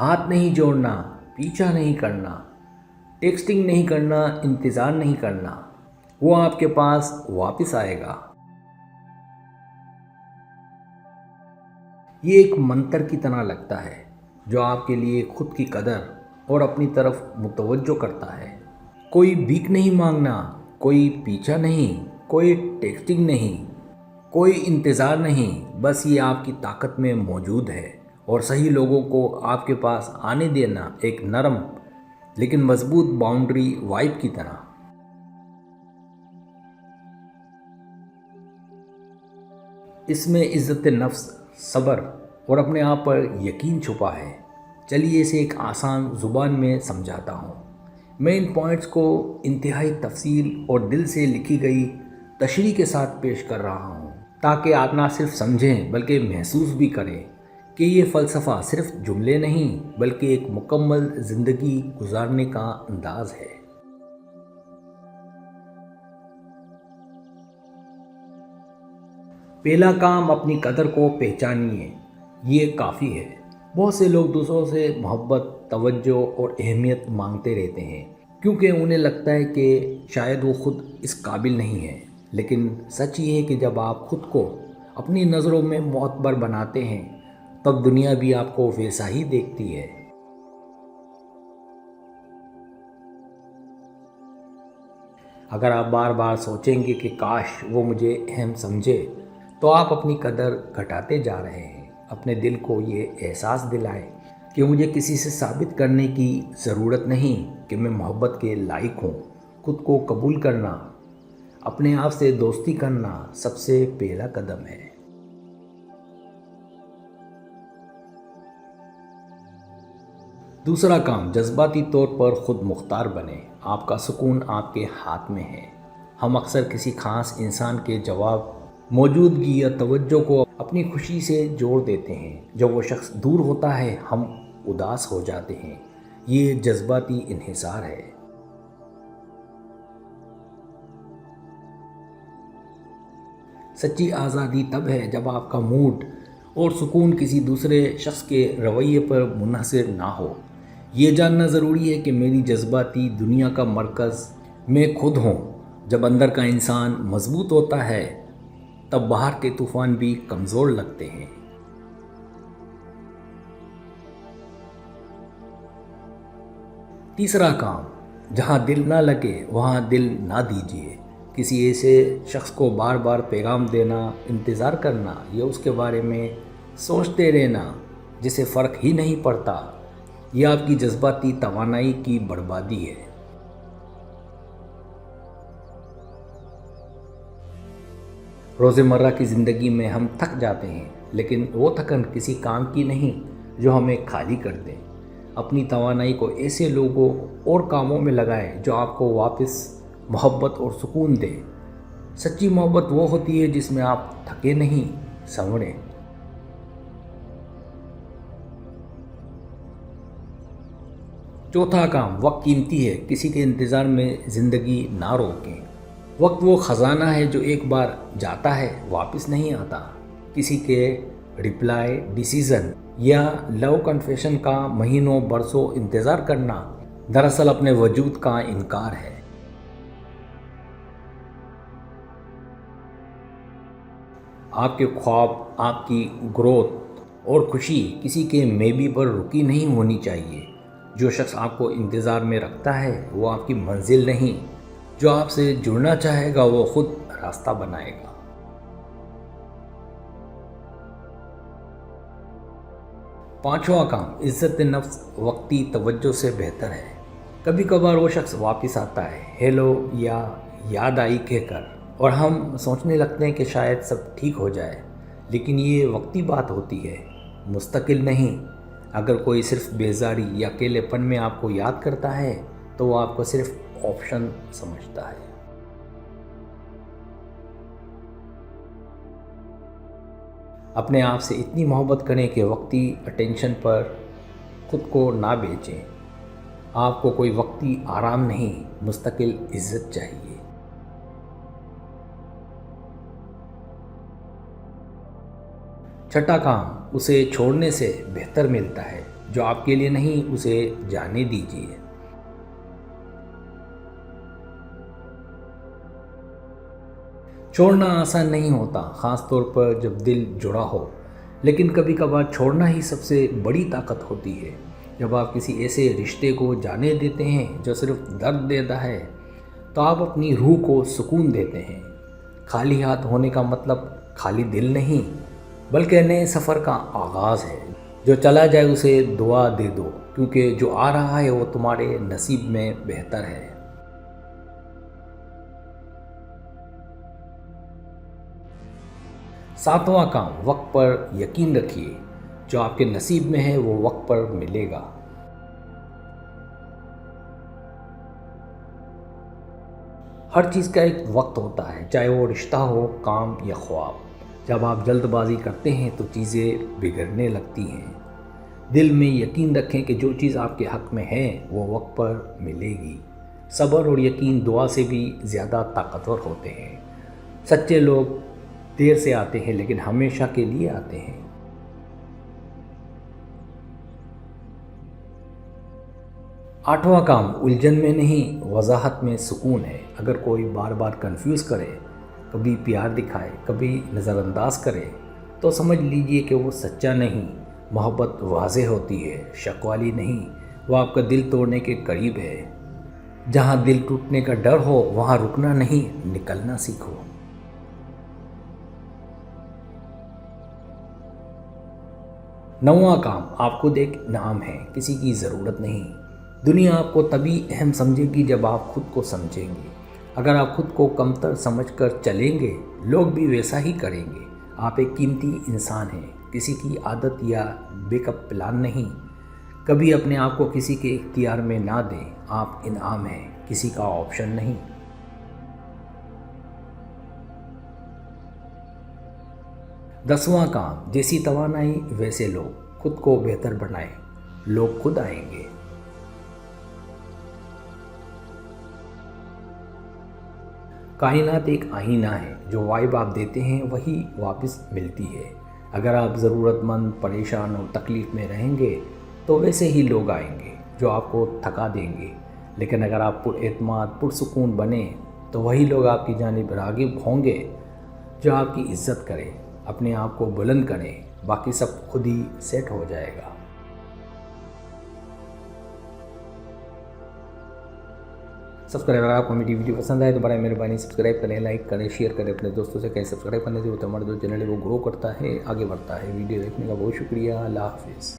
ہاتھ نہیں جوڑنا، پیچھا نہیں کرنا، ٹیکسٹنگ نہیں کرنا، انتظار نہیں کرنا، وہ آپ کے پاس واپس آئے گا۔ یہ ایک منتر کی طرح لگتا ہے جو آپ کے لیے خود کی قدر اور اپنی طرف متوجہ کرتا ہے۔ کوئی بھیک نہیں مانگنا، کوئی پیچھا نہیں، کوئی ٹیکسٹنگ نہیں، کوئی انتظار نہیں، بس یہ آپ کی طاقت میں موجود ہے اور صحیح لوگوں کو آپ کے پاس آنے دینا، ایک نرم لیکن مضبوط باؤنڈری وائپ کی طرح۔ اس میں عزت نفس، صبر اور اپنے آپ پر یقین چھپا ہے۔ چلیے اسے ایک آسان زبان میں سمجھاتا ہوں۔ میں ان پوائنٹس کو انتہائی تفصیل اور دل سے لکھی گئی تشریح کے ساتھ پیش کر رہا ہوں تاکہ آپ نہ صرف سمجھیں بلکہ محسوس بھی کریں کہ یہ فلسفہ صرف جملے نہیں بلکہ ایک مکمل زندگی گزارنے کا انداز ہے۔ پہلا کام، اپنی قدر کو پہچانیے۔ یہ کافی ہے۔ بہت سے لوگ دوسروں سے محبت، توجہ اور اہمیت مانگتے رہتے ہیں کیونکہ انہیں لگتا ہے کہ شاید وہ خود اس قابل نہیں ہے۔ لیکن سچ یہ ہے کہ جب آپ خود کو اپنی نظروں میں معتبر بناتے ہیں تب دنیا بھی آپ کو ویسا ہی دیکھتی ہے۔ اگر آپ بار بار سوچیں گے کہ کاش وہ مجھے اہم سمجھے تو آپ اپنی قدر گھٹاتے جا رہے ہیں۔ اپنے دل کو یہ احساس دلائیں کہ مجھے کسی سے ثابت کرنے کی ضرورت نہیں کہ میں محبت کے لائق ہوں۔ خود کو قبول کرنا، اپنے آپ سے دوستی کرنا سب سے پہلا قدم ہے۔ دوسرا کام، جذباتی طور پر خود مختار بنیں۔ آپ کا سکون آپ کے ہاتھ میں ہے۔ ہم اکثر کسی خاص انسان کے جواب، موجودگی یا توجہ کو اپنی خوشی سے جوڑ دیتے ہیں۔ جب وہ شخص دور ہوتا ہے ہم اداس ہو جاتے ہیں۔ یہ جذباتی انحصار ہے۔ سچی آزادی تب ہے جب آپ کا موڈ اور سکون کسی دوسرے شخص کے رویے پر منحصر نہ ہو۔ یہ جاننا ضروری ہے کہ میری جذباتی دنیا کا مرکز میں خود ہوں۔ جب اندر کا انسان مضبوط ہوتا ہے تب باہر کے طوفان بھی کمزور لگتے ہیں۔ تیسرا کام، جہاں دل نہ لگے وہاں دل نہ دیجیے۔ کسی ایسے شخص کو بار بار پیغام دینا، انتظار کرنا یا اس کے بارے میں سوچتے رہنا جسے فرق ہی نہیں پڑتا، یہ آپ کی جذباتی توانائی کی بربادی ہے۔ روزمرہ کی زندگی میں ہم تھک جاتے ہیں لیکن وہ تھکن کسی کام کی نہیں جو ہمیں خالی کر دے۔ اپنی توانائی کو ایسے لوگوں اور کاموں میں لگائیں جو آپ کو واپس محبت اور سکون دے۔ سچی محبت وہ ہوتی ہے جس میں آپ تھکے نہیں، سنوریں۔ چوتھا کام، وقت قیمتی ہے، کسی کے انتظار میں زندگی نہ روکیں۔ وقت وہ خزانہ ہے جو ایک بار جاتا ہے واپس نہیں آتا۔ کسی کے رپلائی، ڈیسیژن یا لو کنفیشن کا مہینوں برسوں انتظار کرنا دراصل اپنے وجود کا انکار ہے۔ آپ کے خواب، آپ کی گروتھ اور خوشی کسی کے میبی پر رکی نہیں ہونی چاہیے۔ جو شخص آپ کو انتظار میں رکھتا ہے وہ آپ کی منزل نہیں، جو آپ سے جڑنا چاہے گا وہ خود راستہ بنائے گا۔ پانچواں کام، عزت نفس وقتی توجہ سے بہتر ہے۔ کبھی کبھار وہ شخص واپس آتا ہے، ہیلو یا یاد آئی کہہ کر، اور ہم سوچنے لگتے ہیں کہ شاید سب ٹھیک ہو جائے، لیکن یہ وقتی بات ہوتی ہے، مستقل نہیں۔ اگر کوئی صرف بیزاری یا اکیلے پن میں آپ کو یاد کرتا ہے تو وہ آپ کو صرف آپشن سمجھتا ہے۔ اپنے آپ سے اتنی محبت کریں کہ وقتی اٹینشن پر خود کو نہ بیچیں۔ آپ کو کوئی وقتی آرام نہیں، مستقل عزت چاہیے۔ چھٹا کام، اسے چھوڑنے سے بہتر ملتا ہے۔ جو آپ کے لیے نہیں اسے جانے دیجیے۔ چھوڑنا آسان نہیں ہوتا، خاص طور پر جب دل جڑا ہو، لیکن کبھی کبھار چھوڑنا ہی سب سے بڑی طاقت ہوتی ہے۔ جب آپ کسی ایسے رشتے کو جانے دیتے ہیں جو صرف درد دیتا ہے، تو آپ اپنی روح کو سکون دیتے ہیں۔ خالی ہاتھ ہونے کا مطلب خالی دل نہیں، بلکہ نئے سفر کا آغاز ہے۔ جو چلا جائے اسے دعا دے دو، کیونکہ جو آ رہا ہے وہ تمہارے نصیب میں بہتر ہے۔ 7واں کام، وقت پر یقین رکھیے۔ جو آپ کے نصیب میں ہے وہ وقت پر ملے گا۔ ہر چیز کا ایک وقت ہوتا ہے، چاہے وہ رشتہ ہو، کام یا خواب۔ جب آپ جلد بازی کرتے ہیں تو چیزیں بگڑنے لگتی ہیں۔ دل میں یقین رکھیں کہ جو چیز آپ کے حق میں ہے وہ وقت پر ملے گی۔ صبر اور یقین دعا سے بھی زیادہ طاقتور ہوتے ہیں۔ سچے لوگ دیر سے آتے ہیں لیکن ہمیشہ کے لیے آتے ہیں۔ 8واں کام، الجھن میں نہیں وضاحت میں سکون ہے۔ اگر کوئی بار بار کنفیوز کرے، کبھی پیار دکھائے، کبھی نظر انداز کرے، تو سمجھ لیجئے کہ وہ سچا نہیں۔ محبت واضح ہوتی ہے، شک والی نہیں۔ وہ آپ کا دل توڑنے کے قریب ہے۔ جہاں دل ٹوٹنے کا ڈر ہو وہاں رکنا نہیں، نکلنا سیکھو۔ 9واں کام، آپ خود ایک انعام ہے، کسی کی ضرورت نہیں۔ دنیا آپ کو تبھی اہم سمجھے گی جب آپ خود کو سمجھیں گے۔ اگر آپ خود کو کمتر سمجھ کر چلیں گے، لوگ بھی ویسا ہی کریں گے۔ آپ ایک قیمتی انسان ہیں، کسی کی عادت یا بیک اپ پلان نہیں۔ کبھی اپنے آپ کو کسی کے اختیار میں نہ دیں۔ آپ انعام ہیں، کسی کا آپشن نہیں۔ 10واں کام، جیسی توانائی ویسے لوگ، خود کو بہتر بنائیں، لوگ خود آئیں گے۔ کائنات ایک آئینہ ہے، جو وائب آپ دیتے ہیں وہی واپس ملتی ہے۔ اگر آپ ضرورت مند، پریشان اور تکلیف میں رہیں گے تو ویسے ہی لوگ آئیں گے جو آپ کو تھکا دیں گے۔ لیکن اگر آپ پر اعتماد، پرسکون بنیں تو وہی لوگ آپ کی جانب راغب ہوں گے جو آپ کی عزت کریں۔ اپنے آپ کو بلند کریں، باقی سب خود ہی سیٹ ہو جائے گا۔ سبسکرائب، اگر آپ کو میری ویڈیو پسند آئے تو برائے مہربانی سبسکرائب کریں، لائک کریں، شیئر کریں اپنے دوستوں سے کہیں۔ سبسکرائب کرنے سے ہمارا جو چینل ہے وہ گرو کرتا ہے، آگے بڑھتا ہے۔ ویڈیو دیکھنے کا بہت شکریہ۔ اللہ حافظ۔